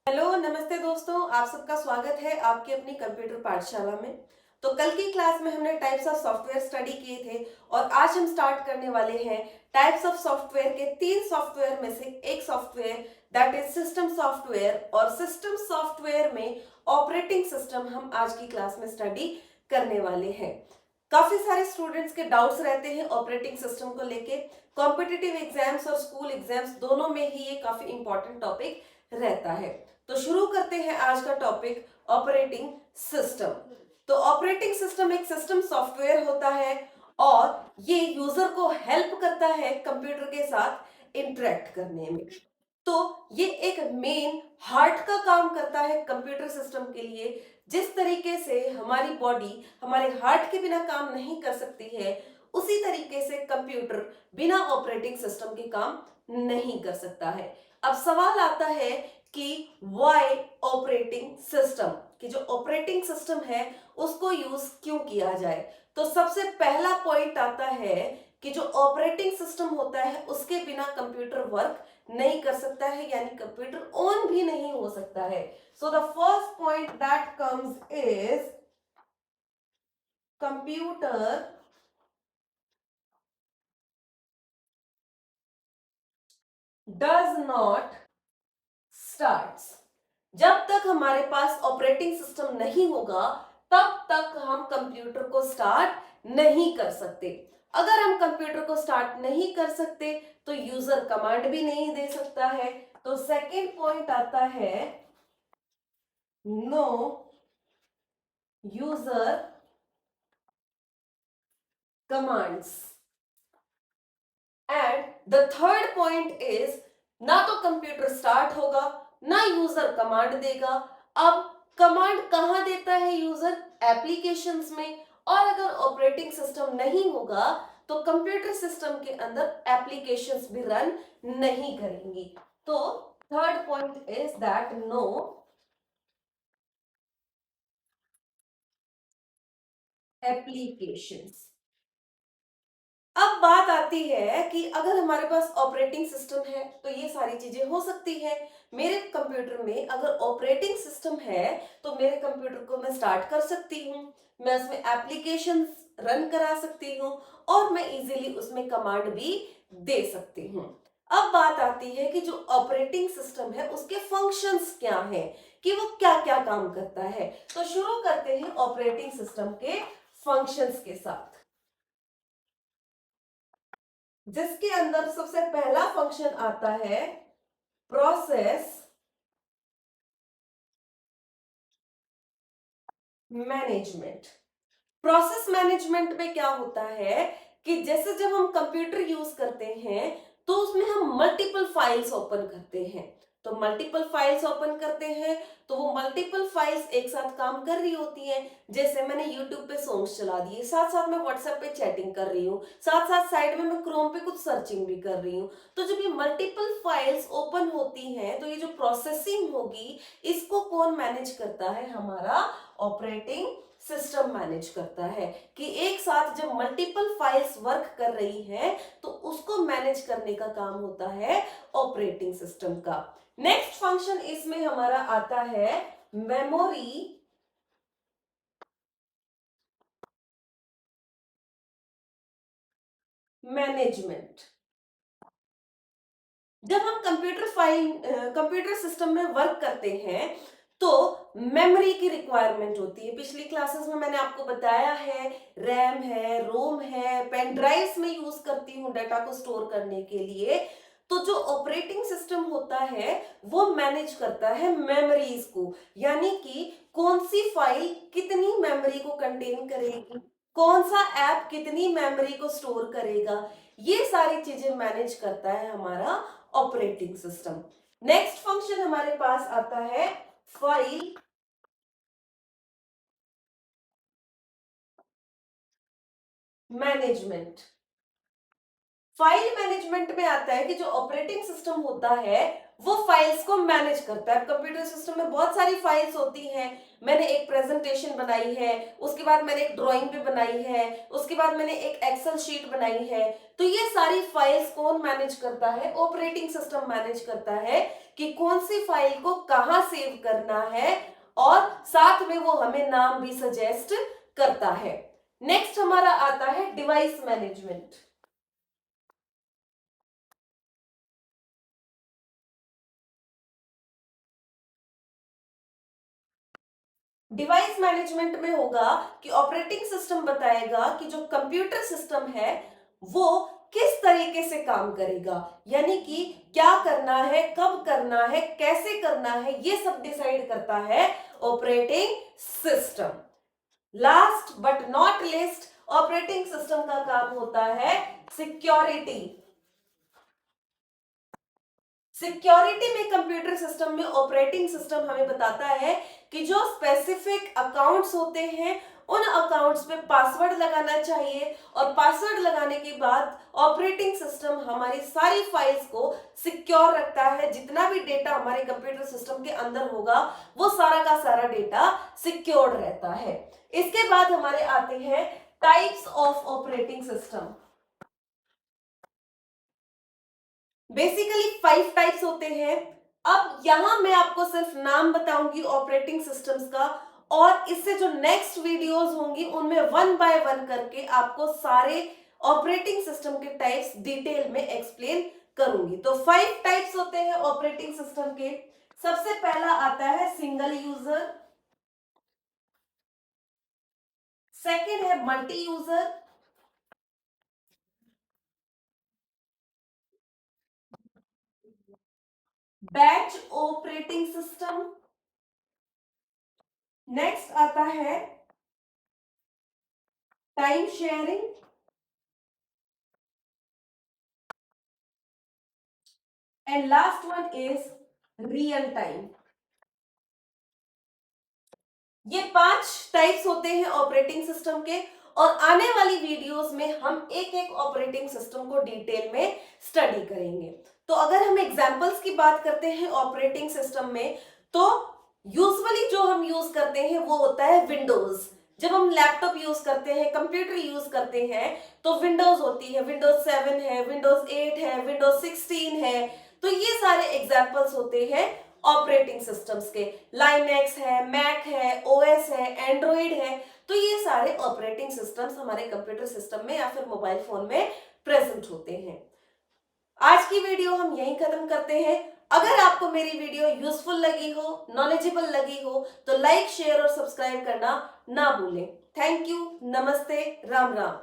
Hello नमस्ते दोस्तों, आप सबका स्वागत है आपकी अपनी कंप्यूटर पाठशाला में। तो कल की क्लास में हमने टाइप्स ऑफ सॉफ्टवेयर स्टडी किए थे और आज हम स्टार्ट करने वाले हैं टाइप्स ऑफ सॉफ्टवेयर के 3 सॉफ्टवेयर में से एक software that is system software. और सिस्टम सॉफ्टवेयर में ऑपरेटिंग सिस्टम हम आज की क्लास में स्टडी करने वाले हैं। काफी सारे स्टूडेंट्स के डाउट्स रहते हैं ऑपरेटिंग सिस्टम को लेके। कॉम्पिटिटिव एग्जाम्स और स्कूल एग्जाम्स दोनों में ही ये काफी इंपॉर्टेंट टॉपिक रहता है। तो शुरू करते हैं आज का टॉपिक ऑपरेटिंग सिस्टम। तो ऑपरेटिंग सिस्टम एक सिस्टम सॉफ्टवेयर होता है और ये यूजर को हेल्प करता है कंप्यूटर के साथ इंटरेक्ट करने में। तो ये एक मेन हार्ट का काम करता है कंप्यूटर सिस्टम के लिए। जिस तरीके से हमारी बॉडी हमारे हार्ट के बिना काम नहीं कर सकती है, उसी तरीके से कंप्यूटर बिना ऑपरेटिंग सिस्टम के काम नहीं कर सकता है। अब सवाल आता है कि वाई ऑपरेटिंग सिस्टम, कि जो ऑपरेटिंग सिस्टम है उसको यूज क्यों किया जाए। तो सबसे पहला पॉइंट आता है कि जो ऑपरेटिंग सिस्टम होता है उसके बिना कंप्यूटर वर्क नहीं कर सकता है, यानी कंप्यूटर ऑन भी नहीं हो सकता है। So the first point that comes is computer does not starts. जब तक हमारे पास ऑपरेटिंग सिस्टम नहीं होगा तब तक हम कंप्यूटर को स्टार्ट नहीं कर सकते। अगर हम कंप्यूटर को स्टार्ट नहीं कर सकते तो यूजर कमांड भी नहीं दे सकता है। तो सेकंड पॉइंट आता है no user commands. And the third point is ना तो कंप्यूटर स्टार्ट होगा ना यूजर कमांड देगा। अब कमांड कहां देता है यूजर? एप्लीकेशंस में। और अगर ऑपरेटिंग सिस्टम नहीं होगा तो कंप्यूटर सिस्टम के अंदर एप्लीकेशंस भी रन नहीं करेंगी। तो third point is that no applications. अब बात आती है कि अगर हमारे पास ऑपरेटिंग सिस्टम है तो ये सारी चीजें हो सकती है। मेरे कंप्यूटर में अगर ऑपरेटिंग सिस्टम है तो मेरे कंप्यूटर को मैं स्टार्ट कर सकती हूँ, मैं उसमें एप्लीकेशंस रन करा सकती हूँ और मैं इजीली उसमें कमांड भी दे सकती हूँ। अब बात आती है कि जो ऑपरेटिंग सिस्टम है उसके फंक्शंस क्या हैं, कि वो क्या क्या काम करता है। तो शुरू करते हैं ऑपरेटिंग सिस्टम के फंक्शंस के साथ, जिसके अंदर सबसे पहला फंक्शन आता है प्रोसेस मैनेजमेंट। प्रोसेस मैनेजमेंट में क्या होता है कि जैसे जब हम कंप्यूटर यूज करते हैं तो उसमें हम मल्टीपल फाइल्स ओपन करते हैं। तो मल्टीपल फाइल्स ओपन करते हैं तो वो मल्टीपल फाइल्स एक साथ काम कर रही होती हैं। जैसे मैंने यूट्यूब पे सॉन्ग्स चला दिए, साथ साथ मैं व्हाट्सएप पे चैटिंग कर रही हूँ, साथ साथ साइड में मैं क्रोम पे कुछ सर्चिंग भी कर रही हूँ। तो जब ये मल्टीपल फाइल्स ओपन होती हैं तो ये जो प्रोसेसिंग होगी इसको कौन मैनेज करता है? हमारा ऑपरेटिंग सिस्टम मैनेज करता है। कि एक साथ जब मल्टीपल फाइल्स वर्क कर रही हैं तो उसको मैनेज करने का काम होता है ऑपरेटिंग सिस्टम का। नेक्स्ट फंक्शन इसमें हमारा आता है मेमोरी मैनेजमेंट। जब हम कंप्यूटर सिस्टम में वर्क करते हैं तो मेमोरी की रिक्वायरमेंट होती है। पिछली क्लासेस में मैंने आपको बताया है रैम है, रोम है, पेन ड्राइव्स में यूज करती हूँ डाटा को स्टोर करने के लिए। तो जो ऑपरेटिंग सिस्टम होता है वो मैनेज करता है मेमोरीज को, यानी कि कौन सी फाइल कितनी मेमोरी को कंटेन करेगी, कौन सा ऐप कितनी मेमोरी को स्टोर करेगा, ये सारी चीजें मैनेज करता है हमारा ऑपरेटिंग सिस्टम। नेक्स्ट फंक्शन हमारे पास आता है फाइल मैनेजमेंट। फाइल मैनेजमेंट में आता है कि जो ऑपरेटिंग सिस्टम होता है वो फाइल्स को मैनेज करता है। कंप्यूटर सिस्टम में बहुत सारी फाइल्स होती हैं। मैंने एक प्रेजेंटेशन बनाई है, उसके बाद मैंने एक ड्राइंग भी बनाई है, उसके बाद मैंने एक एक्सेल शीट बनाई है। तो ये सारी फाइल्स कौन मैनेज करता है? ऑपरेटिंग सिस्टम मैनेज करता है कि कौन सी फाइल को कहां सेव करना है, और साथ में वो हमें नाम भी सजेस्ट करता है। नेक्स्ट हमारा आता है डिवाइस मैनेजमेंट। डिवाइस मैनेजमेंट में होगा कि ऑपरेटिंग सिस्टम बताएगा कि जो कंप्यूटर सिस्टम है वो किस तरीके से काम करेगा, यानी कि क्या करना है, कब करना है, कैसे करना है, ये सब डिसाइड करता है operating system. Last but not list, operating system का काम होता है सिक्योरिटी। सिक्योरिटी में कंप्यूटर सिस्टम में ऑपरेटिंग सिस्टम हमें बताता है कि जो स्पेसिफिक अकाउंट्स होते हैं उन अकाउंट्स पे पासवर्ड लगाना चाहिए, और पासवर्ड लगाने के बाद ऑपरेटिंग सिस्टम हमारी सारी फाइल्स को सिक्योर रखता है। जितना भी डेटा हमारे कंप्यूटर सिस्टम के अंदर होगा वो सारा का सारा डेटा सिक्योर्ड रहता है। इसके बाद हमारे आते हैं types of operating system. Basically 5 types होते हैं। अब यहां मैं आपको सिर्फ नाम बताऊंगी ऑपरेटिंग सिस्टम्स का, और इससे जो नेक्स्ट वीडियोस होंगी उनमें वन बाय वन करके आपको सारे ऑपरेटिंग सिस्टम के टाइप्स डिटेल में एक्सप्लेन करूंगी। तो 5 टाइप्स होते हैं ऑपरेटिंग सिस्टम के। सबसे पहला आता है सिंगल यूजर, सेकेंड है multi user, batch operating system, next आता है time sharing, and last one is real time. ये 5 टाइप्स होते हैं ऑपरेटिंग सिस्टम के, और आने वाली वीडियोस में हम एक एक ऑपरेटिंग सिस्टम को डिटेल में स्टडी करेंगे। तो अगर हम एग्जांपल्स की बात करते हैं ऑपरेटिंग सिस्टम में, तो यूजुअली जो हम यूज करते हैं वो होता है विंडोज। जब हम लैपटॉप यूज करते हैं, कंप्यूटर यूज करते हैं, तो विंडोज होती है, विंडोज 7 है, विंडोज 8 है, विंडोज 16 है। तो ये सारे एग्जांपल्स होते हैं ऑपरेटिंग सिस्टम्स के। लाइनेक्स है, मैक है, ओएस है, एंड्रॉइड है। तो ये सारे ऑपरेटिंग सिस्टम्स हमारे कंप्यूटर सिस्टम में या फिर मोबाइल फोन में प्रेजेंट होते हैं। आज की वीडियो हम यहीं खत्म करते हैं। अगर आपको मेरी वीडियो यूजफुल लगी हो, नॉलेजेबल लगी हो, तो लाइक, शेयर और सब्सक्राइब करना ना भूलें। थैंक यू, नमस्ते, राम राम।